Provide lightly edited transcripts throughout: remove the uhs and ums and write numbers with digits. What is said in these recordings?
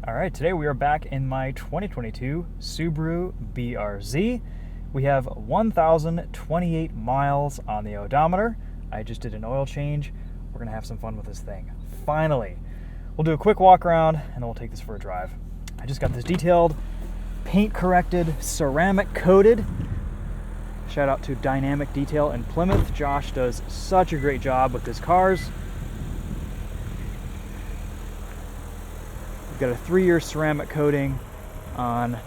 All right, today we are back in my 2022 Subaru BRZ. We have 1,028 miles on the odometer. I just did an oil change. We're gonna have some fun with this thing. Finally, we'll do a quick walk around and then we'll take this for a drive. I just got this detailed, paint corrected, ceramic coated. Shout out to Dynamic Detail in Plymouth. Josh does such a great job with his cars. Got a 3-year ceramic coating on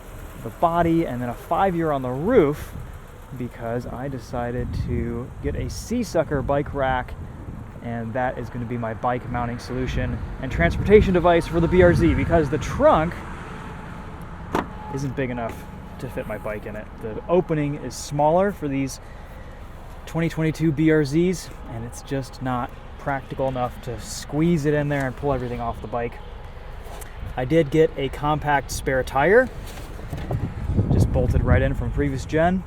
the body and then a 5-year on the roof because I decided to get a C-sucker bike rack, and that is going to be my bike mounting solution and transportation device for the BRZ because the trunk isn't big enough to fit my bike in it. The opening is smaller for these 2022 BRZs and it's just not practical enough to squeeze it in there and pull everything off the bike. I did get a compact spare tire, just bolted right in from previous gen.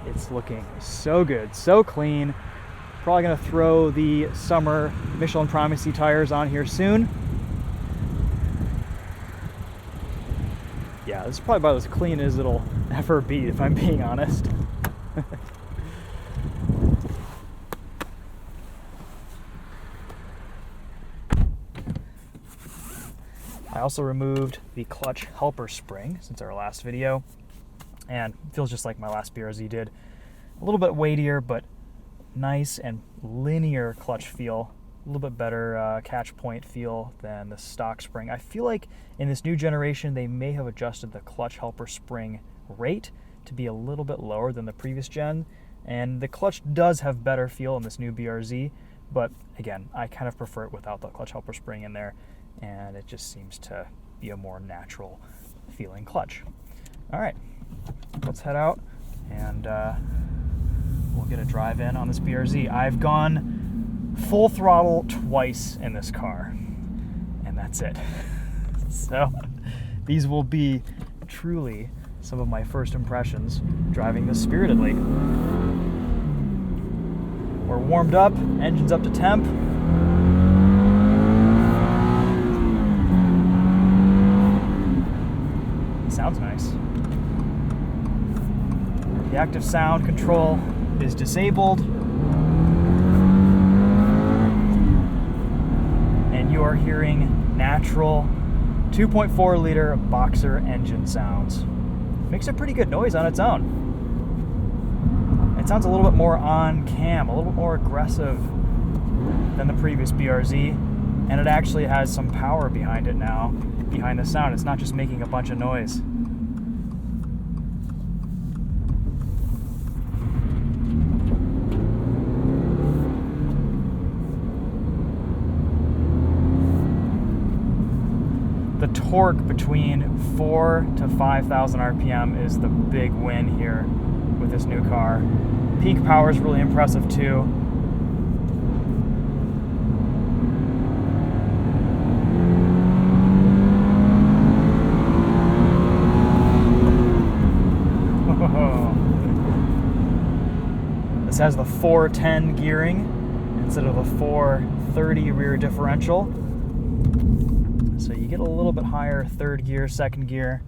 It's looking so good, so clean. Probably gonna throw the summer Michelin Primacy tires on here soon. Yeah, this is probably about as clean as it'll ever be, if I'm being honest. I also removed the clutch helper spring since our last video, and it feels just like my last BRZ did. A little bit weightier, but nice and linear clutch feel. A little bit better catch point feel than the stock spring. I feel like in this new generation, they may have adjusted the clutch helper spring rate to be a little bit lower than the previous gen, and the clutch does have better feel in this new BRZ, but again, I kind of prefer it without the clutch helper spring in there, and it just seems to be a more natural feeling clutch. All right, let's head out and we'll get a drive in on this BRZ. I've gone full throttle twice in this car, and that's it. So these will be truly some of my first impressions driving this spiritedly. We're warmed up, engine's up to temp. Sounds nice. The active sound control is disabled, and you are hearing natural 2.4 liter boxer engine sounds. Makes a pretty good noise on its own. It sounds a little bit more on cam, a little bit more aggressive than the previous BRZ, and it actually has some power behind it now, behind the sound. It's not just making a bunch of noise. The torque between 4,000 to 5,000 RPM is the big win here with this new car. Peak power is really impressive too. This has the 410 gearing instead of the 430 rear differential. So you get a little bit higher third gear, second gear,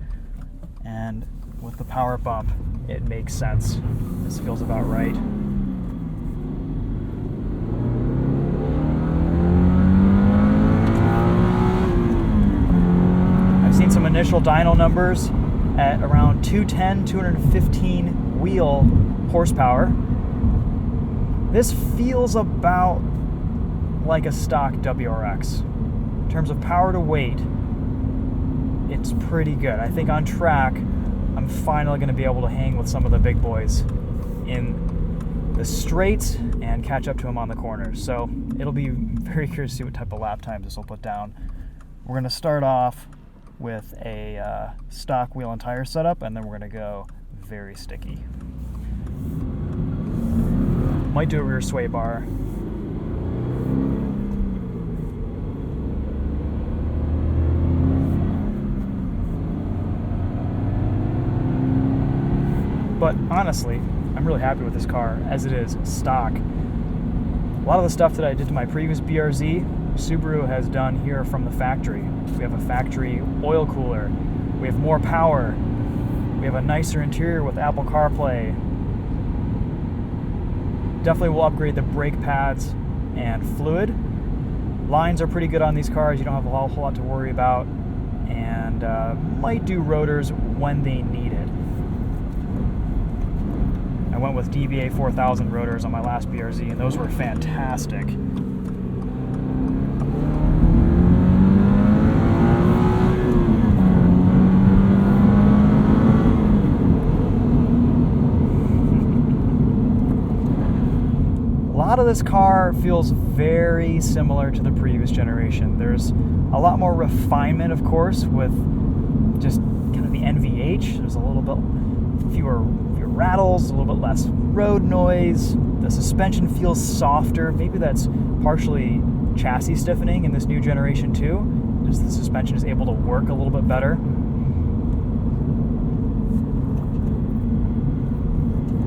and with the power bump, it makes sense. This feels about right. I've seen some initial dyno numbers at around 210, 215 wheel horsepower. This feels about like a stock WRX. In terms of power to weight, it's pretty good. I think on track, I'm finally going to be able to hang with some of the big boys in the straights and catch up to them on the corners. So it'll be very curious to see what type of lap times this will put down. We're going to start off with a stock wheel and tire setup, and then we're going to go very sticky. Might do a rear sway bar. But honestly, I'm really happy with this car as it is stock. A lot of the stuff that I did to my previous BRZ Subaru has done here from the factory. We have a factory oil cooler. We have more power. We have a nicer interior with Apple CarPlay. Definitely will upgrade the brake pads and fluid. Lines are pretty good on these cars. You don't have a whole lot to worry about. And might do rotors when they need it. I went with DBA 4000 rotors on my last BRZ, and those were fantastic. A lot of this car feels very similar to the previous generation. There's a lot more refinement, of course, with just kind of the NVH. There's a little bit fewer rattles, a little bit less road noise. The suspension feels softer. Maybe that's partially chassis stiffening in this new generation too. Just the suspension is able to work a little bit better.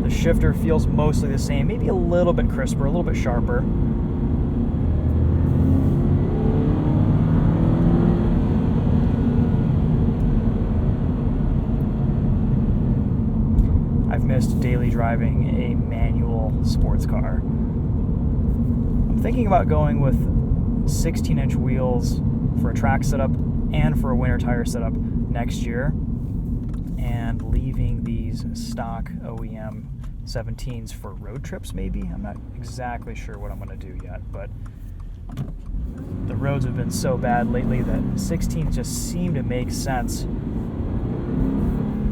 The shifter feels mostly the same, maybe a little bit crisper, a little bit sharper. I've missed daily driving a manual sports car. I'm thinking about going with 16-inch wheels for a track setup and for a winter tire setup next year, and leaving these stock OEM 17s for road trips maybe. I'm not exactly sure what I'm going to do yet, but the roads have been so bad lately that 16s just seem to make sense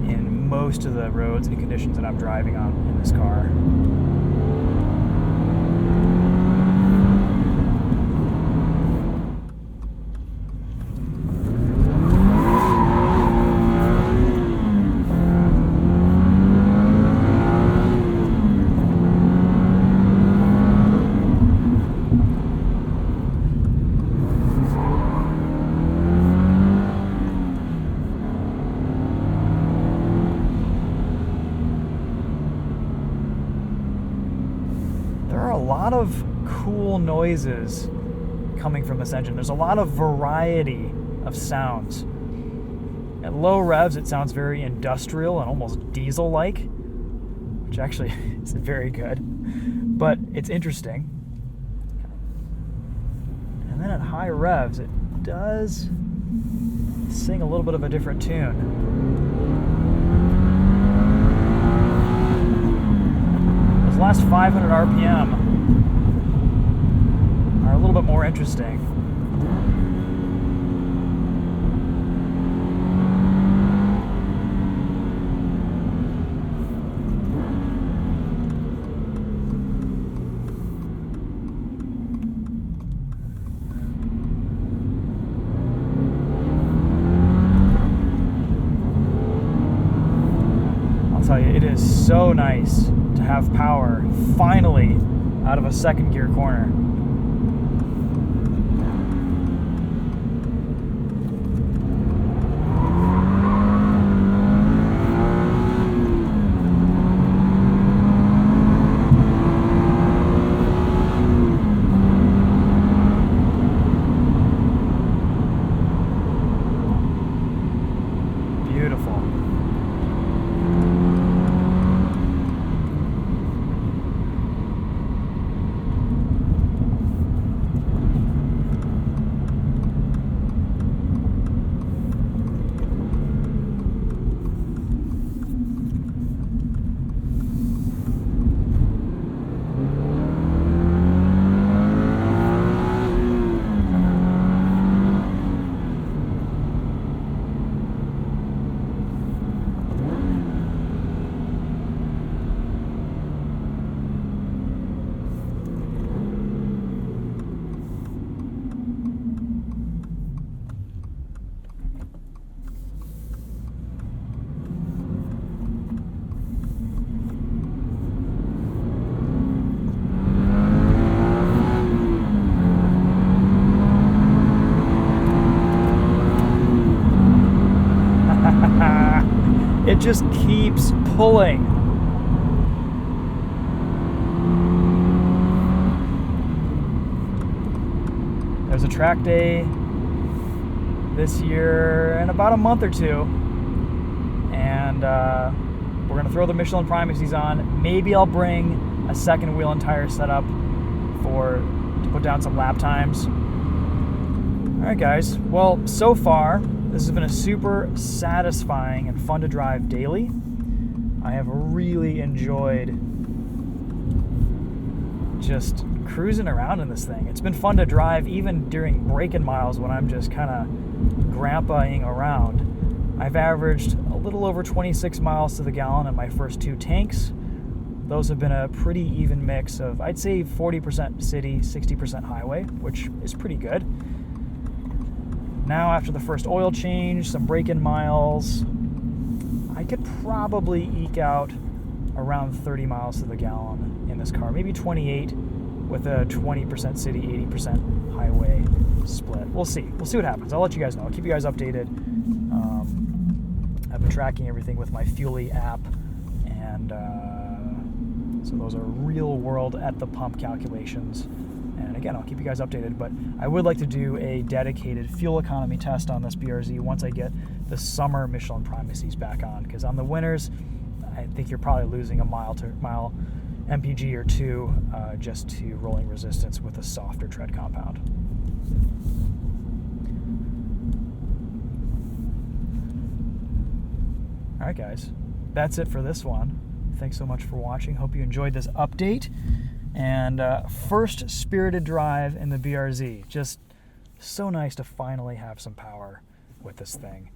in most of the roads and conditions that I'm driving on in this car. A lot of cool noises coming from this engine. There's a lot of variety of sounds. At low revs, it sounds very industrial and almost diesel-like, which actually isn't very good, but it's interesting. And then at high revs, it does sing a little bit of a different tune. Those last 500 RPM are a little bit more interesting. I'll tell you, it is so nice to have power finally out of a second gear corner. Beautiful. It just keeps pulling. There's a track day this year in about a month or two, and we're going to throw the Michelin Primacies on. Maybe I'll bring a second wheel and tire setup to put down some lap times. Alright guys, well, so far this has been a super satisfying and fun to drive daily. I have really enjoyed just cruising around in this thing. It's been fun to drive even during break-in miles when I'm just kind of grandpaing around. I've averaged a little over 26 miles to the gallon in my first 2 tanks. Those have been a pretty even mix of, I'd say, 40% city, 60% highway, which is pretty good. Now, after the first oil change, some break-in miles, I could probably eke out around 30 miles to the gallon in this car. Maybe 28 with a 20% city, 80% highway split. We'll see. We'll see what happens. I'll let you guys know. I'll keep you guys updated. I've been tracking everything with my Fuelie app, and so those are real-world at-the-pump calculations. And again, I'll keep you guys updated, but I would like to do a dedicated fuel economy test on this BRZ once I get the summer Michelin Primacies back on, because on the winters, I think you're probably losing a mile MPG or 2 just to rolling resistance with a softer tread compound. Alright guys, that's it for this one. Thanks so much for watching. Hope you enjoyed this update. And first spirited drive in the BRZ. Just so nice to finally have some power with this thing.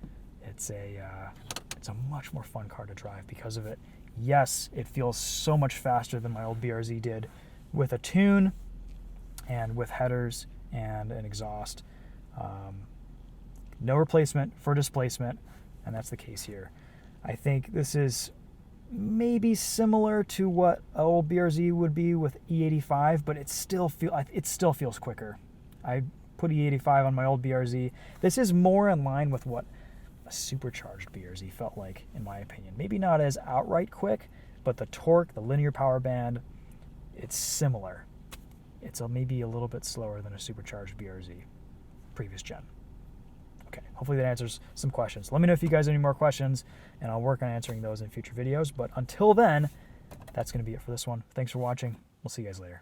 It's a much more fun car to drive because of it. Yes, it feels so much faster than my old BRZ did, with a tune and with headers and an exhaust. No replacement for displacement, and that's the case here. I think this is maybe similar to what old BRZ would be with E85, but it still feels quicker. I put E85 on my old BRZ. This is more in line with what a supercharged BRZ felt like, in my opinion. Maybe not as outright quick, but the torque, the linear power band, it's similar. It's maybe a little bit slower than a supercharged BRZ, previous gen. Okay, hopefully that answers some questions. Let me know if you guys have any more questions, and I'll work on answering those in future videos. But until then, that's going to be it for this one. Thanks for watching. We'll see you guys later.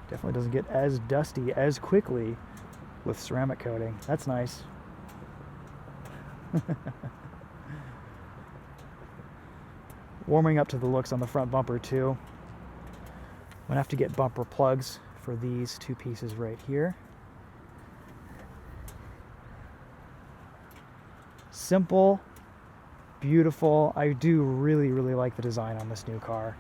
Definitely doesn't get as dusty as quickly with ceramic coating. That's nice. Warming up to the looks on the front bumper too. I'm gonna have to get bumper plugs for these 2 pieces right here. Simple, beautiful. I do really like the design on this new car.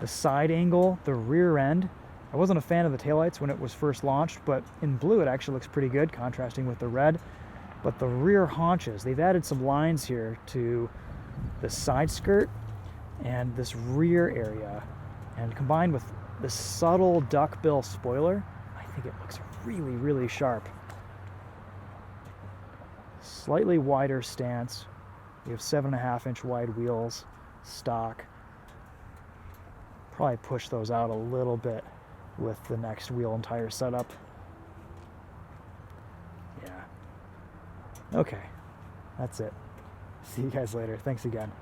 The side angle, the rear end, I wasn't a fan of the taillights when it was first launched, but in blue it actually looks pretty good, contrasting with the red. But the rear haunches, they've added some lines here to the side skirt and this rear area, and combined with the subtle duckbill spoiler, I think it looks really sharp. Slightly wider stance. We have 7.5-inch wide wheels, stock. Probably push those out a little bit with the next wheel and tire setup. Yeah. Okay, that's it. See you guys later. Thanks again.